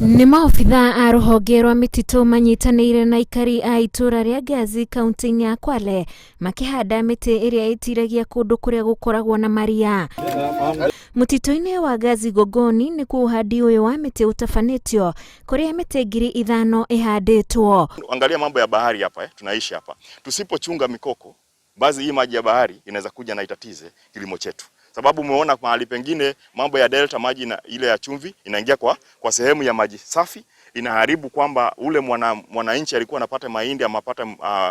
Nĩ maobitha a rũhonge rwa mĩtitũ manyitanĩire na aikari a itũra rĩa Gazi kaunti-inĩ ya Kwale makĩhanda mĩtĩ ĩrĩa ĩtiragia kũndũ kũrĩa gũkoragwo na maria. Mũtitũ-inĩ wa Gazi Gongoni nĩ kuo ũhandi ũyũ wa mĩtĩ ũtabanĩtio kũrĩa mĩtĩ 5,000 ihandĩtwo. Angalia mambo ya bahari hapa, tunaishi hapa. Tusipochunga mikoko, basi hii maji ya bahari inaweza kuja na itatize kilimo chetu. Sababu umeona mahali pengine mambo ya delta, maji na ile ya chumvi inaingia kwa sehemu ya maji safi, inaharibu kwamba ule mwananchi alikuwa anapata mahindi ama apata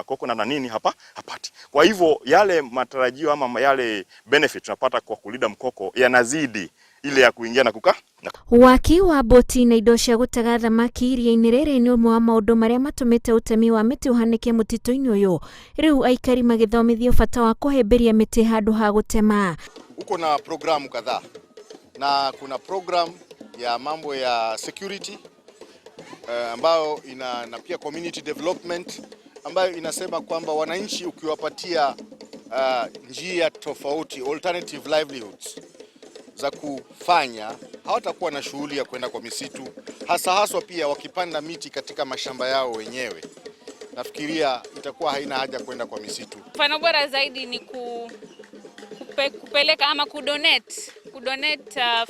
koko na nini hapati. Kwa hivyo yale matarajio ama yale benefit tunapata kwa kulinda mkoko yanazidi ile ya kuingia na kukaa. Waki wa boti na indo cia gũtega thamaki iria-inĩ rĩrĩ nĩ ũmwe wa maũndũ marĩa matũmĩte ũtemi wa mĩtĩ ũhanĩke mũtitũ-inĩ ũyũ. Rĩu aikari magĩthomithio bata wa kũhĩmbĩria mĩtĩ handũ ha gũtema. Uko na programu kadhaa na kuna program ya mambo ya security ambayo na pia community development ambayo inasema kwamba wananchi ukiwapatia njia tofauti, alternative livelihoods za kufanya, hawatakuwa na shughuli ya kwenda kwa misitu, haswa pia wakipanda miti katika mashamba yao wenyewe. Nafikiria itakuwa haina haja kwenda kwa misitu. Mfano bora zaidi ni kupeleka ama kudonate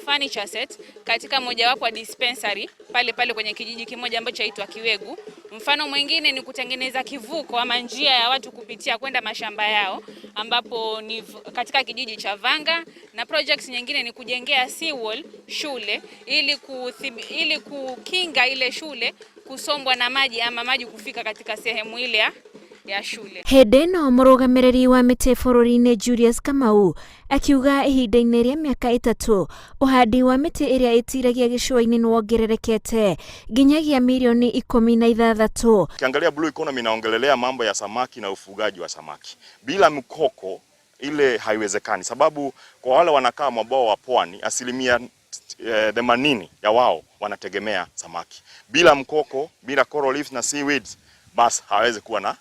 furniture set katika mojawapo wa dispensary pale kwenye kijiji kimoja ambacho chaitwa Kiwegu. Mfano mwingine ni kutengeneza kivuko ama njia ya watu kupitia kwenda mashamba yao ambapo ni katika kijiji cha Vanga, na projects nyingine ni kujengea seawall shule ili kukinga ile shule kusombwa na maji ama maji kufika katika sehemu ile ya shule. Hĩndĩ ĩno mũrũgamĩrĩri wa mĩtĩ bũrũri-inĩ Julius Kamau akiuga ihinda-inĩ rĩa mĩaka 3 ũhandi wa mĩtĩ ĩrĩa ĩtiragia gĩcũa-inĩ nĩ wongererekete nginyagia milioni 16. Ukiangalia blue economy inaongelelea mambo ya samaki na ufugaji wa samaki. Bila mkoko ile haiwezekani, sababu kwa wale wanakaa mabao wa pwani 80% ya wao wanategemea samaki. Bila mkoko, bila coral reefs na seaweeds, basi hawezi kuwa na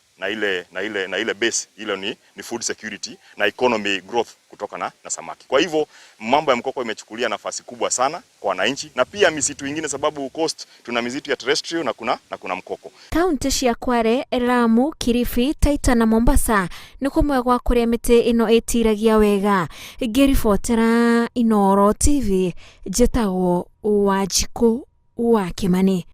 ile base. Ile ni food security na economy growth kutoka na samaki. Kwa hivyo mambo ya mkoko imechukulia nafasi kubwa sana kwa wananchi na pia misitu ingine, sababu coast tuna misitu ya terrestrial na kuna mkoko. Kaunti cia Kwale, Lamu, Kilifi, Taita na Mombasa nĩ kũmwe gwa kũrĩa mĩtĩ ĩno ĩtiragia wega. Ngĩribotera Inooro TV, njĩtagwo Wanjikũ wa Kimani.